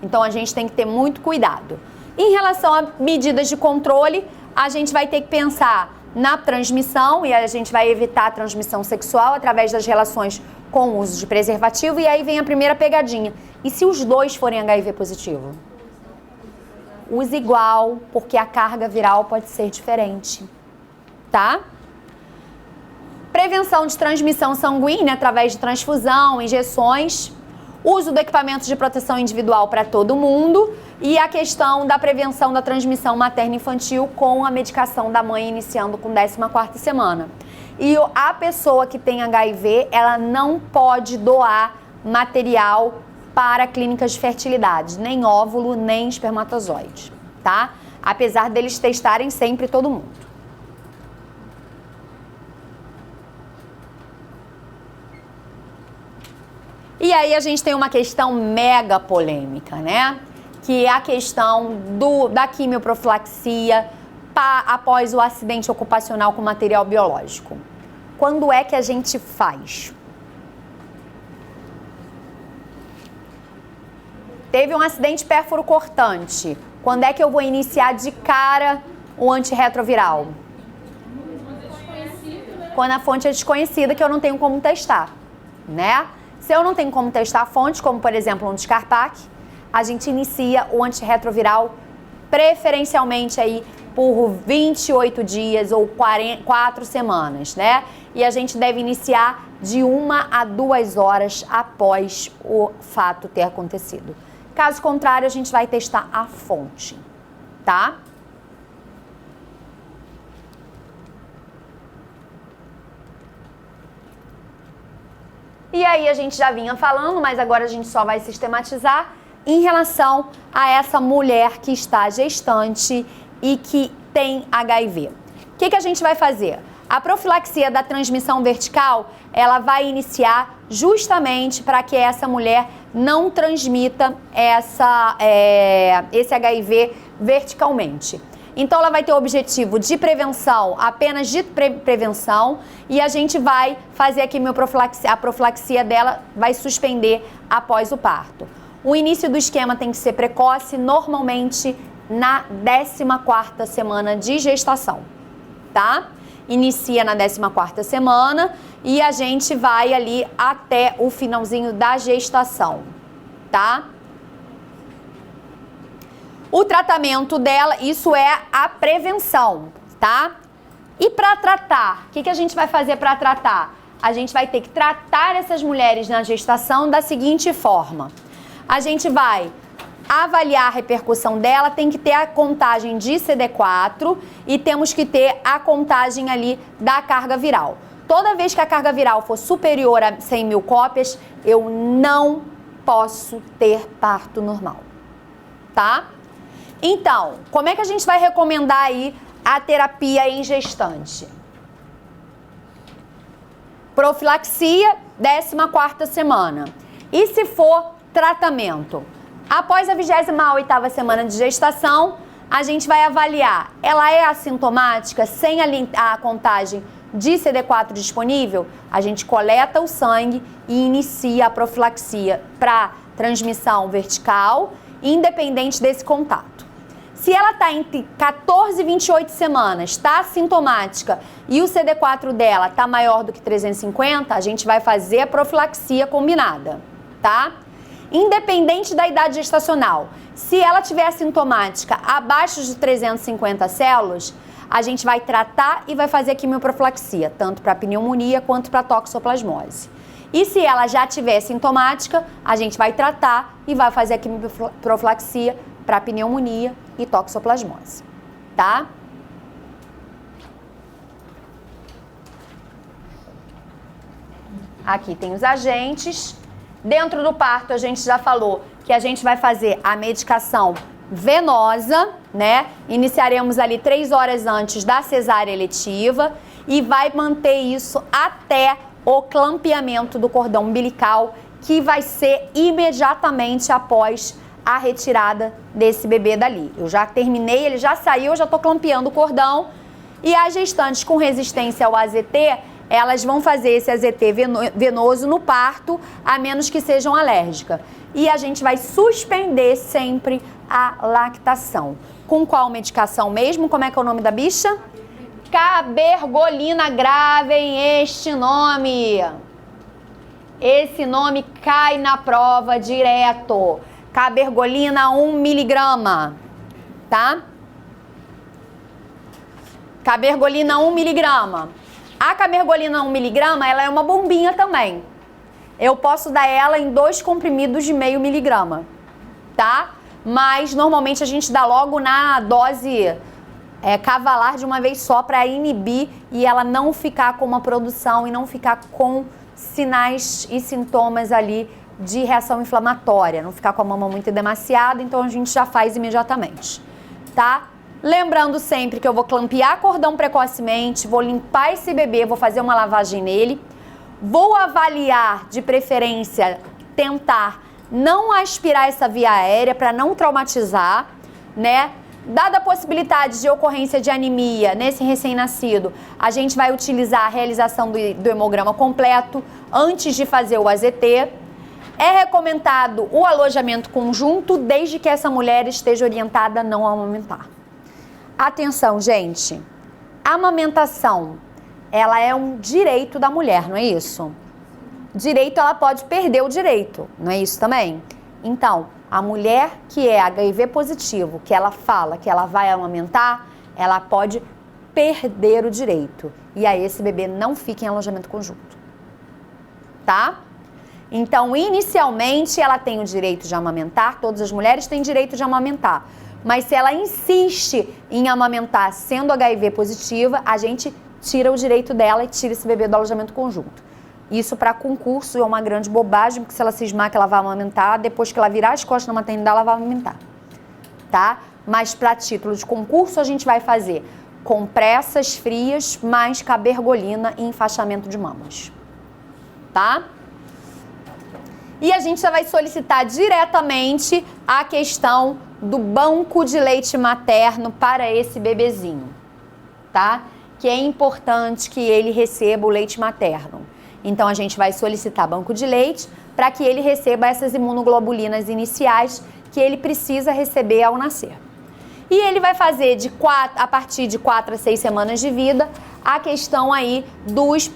Então, a gente tem que ter muito cuidado. Em relação a medidas de controle, a gente vai ter que pensar na transmissão, e a gente vai evitar a transmissão sexual através das relações com o uso de preservativo, e aí vem a primeira pegadinha. E se os dois forem HIV positivo? Use igual, porque a carga viral pode ser diferente, tá? Prevenção de transmissão sanguínea através de transfusão, injeções, uso do equipamento de proteção individual para todo mundo e a questão da prevenção da transmissão materno-infantil com a medicação da mãe iniciando com 14ª semana. E a pessoa que tem HIV, ela não pode doar material para clínicas de fertilidade, nem óvulo, nem espermatozoide, tá? Apesar deles testarem sempre todo mundo. E aí a gente tem uma questão mega polêmica, né? Que é a questão da quimioprofilaxia após o acidente ocupacional com material biológico. Quando é que a gente faz? Teve um acidente pérfuro cortante. Quando é que eu vou iniciar de cara o antirretroviral? Quando a fonte é desconhecida, que eu não tenho como testar, né? Se eu não tenho como testar a fonte, como por exemplo um Scarpac, a gente inicia o antirretroviral preferencialmente aí por 28 dias ou 4 semanas, né? E a gente deve iniciar de 1 a 2 horas após o fato ter acontecido. Caso contrário, a gente vai testar a fonte, tá? E aí a gente já vinha falando, mas agora a gente só vai sistematizar em relação a essa mulher que está gestante e que tem HIV. O que a gente vai fazer? A profilaxia da transmissão vertical, ela vai iniciar justamente para que essa mulher não transmita esse HIV verticalmente. Então, ela vai ter o objetivo de prevenção, apenas de prevenção, e a gente vai fazer a quimioprofilaxia, a profilaxia dela vai suspender após o parto. O início do esquema tem que ser precoce, normalmente na 14ª semana de gestação, tá? Inicia na 14ª semana e a gente vai ali até o finalzinho da gestação, tá? O tratamento dela, isso é a prevenção, tá? E para tratar, o que a gente vai fazer para tratar? A gente vai ter que tratar essas mulheres na gestação da seguinte forma. A gente vai avaliar a repercussão dela, tem que ter a contagem de CD4 e temos que ter a contagem ali da carga viral. Toda vez que a carga viral for superior a 100 mil cópias, eu não posso ter parto normal, tá? Então, como é que a gente vai recomendar aí a terapia em gestante? Profilaxia, 14ª semana. E se for tratamento? Após a 28ª semana de gestação, a gente vai avaliar. Ela é assintomática, sem a contagem de CD4 disponível? A gente coleta o sangue e inicia a profilaxia para transmissão vertical, independente desse contato. Se ela está entre 14 e 28 semanas, está assintomática e o CD4 dela está maior do que 350, a gente vai fazer a profilaxia combinada, tá? Independente da idade gestacional, se ela tiver assintomática abaixo de 350 células, a gente vai tratar e vai fazer a quimioprofilaxia, tanto para pneumonia quanto para toxoplasmose. E se ela já tiver sintomática, a gente vai tratar e vai fazer a quimioprofilaxia para pneumonia e toxoplasmose, tá? Aqui tem os agentes. Dentro do parto, a gente já falou que a gente vai fazer a medicação venosa, né? Iniciaremos ali 3 horas antes da cesárea eletiva e vai manter isso até o clampeamento do cordão umbilical, que vai ser imediatamente após a retirada desse bebê dali. Eu já terminei, ele já saiu, eu já tô clampeando o cordão. E as gestantes com resistência ao AZT, elas vão fazer esse AZT venoso no parto, a menos que sejam alérgicas. E a gente vai suspender sempre a lactação. Com qual medicação mesmo? Como é que é o nome da bicha? Cabergolina. Gravem este nome. Esse nome cai na prova direto. Cabergolina 1 miligrama, tá? Cabergolina 1 miligrama. A cabergolina 1 miligrama, ela é uma bombinha também. Eu posso dar ela em 2 comprimidos de meio miligrama, tá? Mas normalmente a gente dá logo na dose cavalar de uma vez só para inibir e ela não ficar com uma produção e não ficar com sinais e sintomas ali de reação inflamatória, não ficar com a mama muito demasiada, então a gente já faz imediatamente, tá? Lembrando sempre que eu vou clampear cordão precocemente, vou limpar esse bebê, vou fazer uma lavagem nele, vou avaliar, de preferência, tentar não aspirar essa via aérea para não traumatizar, né? Dada a possibilidade de ocorrência de anemia nesse recém-nascido, a gente vai utilizar a realização do hemograma completo antes de fazer o AZT. É recomendado o alojamento conjunto desde que essa mulher esteja orientada a não amamentar. Atenção, gente. A amamentação, ela é um direito da mulher, não é isso? Direito, ela pode perder o direito, não é isso também? Então, a mulher que é HIV positivo, que ela fala que ela vai amamentar, ela pode perder o direito. E aí esse bebê não fica em alojamento conjunto. Tá? Então, inicialmente, ela tem o direito de amamentar, todas as mulheres têm direito de amamentar. Mas se ela insiste em amamentar sendo HIV positiva, a gente tira o direito dela e tira esse bebê do alojamento conjunto. Isso para concurso é uma grande bobagem, porque se ela cismar que ela vai amamentar, depois que ela virar as costas na maternidade, ela vai amamentar, tá? Mas para título de concurso, a gente vai fazer compressas frias mais cabergolina e enfaixamento de mamas, tá? E a gente já vai solicitar diretamente a questão do banco de leite materno para esse bebezinho, tá? Que é importante que ele receba o leite materno. Então, a gente vai solicitar banco de leite para que ele receba essas imunoglobulinas iniciais que ele precisa receber ao nascer. E ele vai fazer a partir de 4 a 6 semanas de vida a questão aí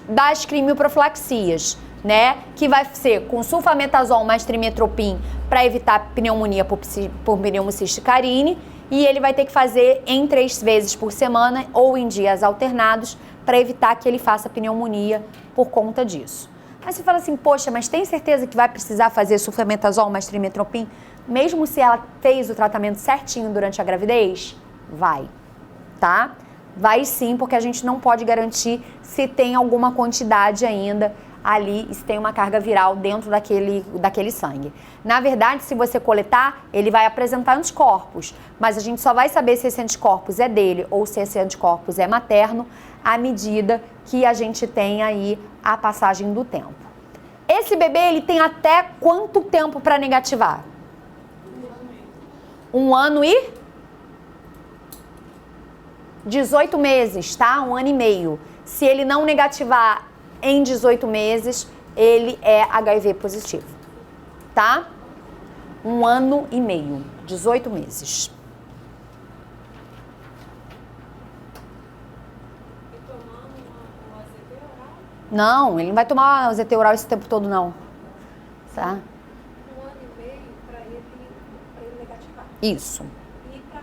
das quimioprofilaxias, né? Que vai ser com sulfametazol mais trimetropin para evitar pneumonia por pneumociste carine. E ele vai ter que fazer em 3 vezes por semana ou em dias alternados para evitar que ele faça pneumonia por conta disso. Aí você fala assim, poxa, mas tem certeza que vai precisar fazer sulfametazol mais trimetropin, mesmo se ela fez o tratamento certinho durante a gravidez? Vai, tá? Vai sim, porque a gente não pode garantir se tem alguma quantidade ainda ali, se tem uma carga viral dentro daquele sangue. Na verdade, se você coletar, ele vai apresentar anticorpos, mas a gente só vai saber se esse anticorpos é dele ou se esse anticorpos é materno à medida que a gente tem aí a passagem do tempo. Esse bebê, ele tem até quanto tempo para negativar? 1 ano e 18 meses, tá? 1 ano e meio. Se ele não negativar em 18 meses, ele é HIV positivo, tá? 1 ano e meio, 18 meses. E tomando o AZT oral? Não, ele não vai tomar o AZT oral esse tempo todo, não. Tá? 1 ano e meio para ele negativar. Isso. E para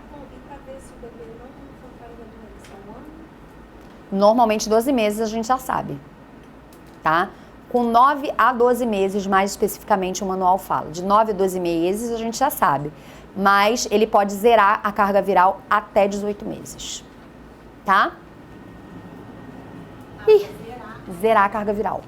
ver se o bebê não contraiu a doença, 1 ano? Normalmente 12 meses a gente já sabe. Tá? Com 9 a 12 meses, mais especificamente o manual fala. De 9 a 12 meses a gente já sabe. Mas ele pode zerar a carga viral até 18 meses. Tá? Zerar a carga viral.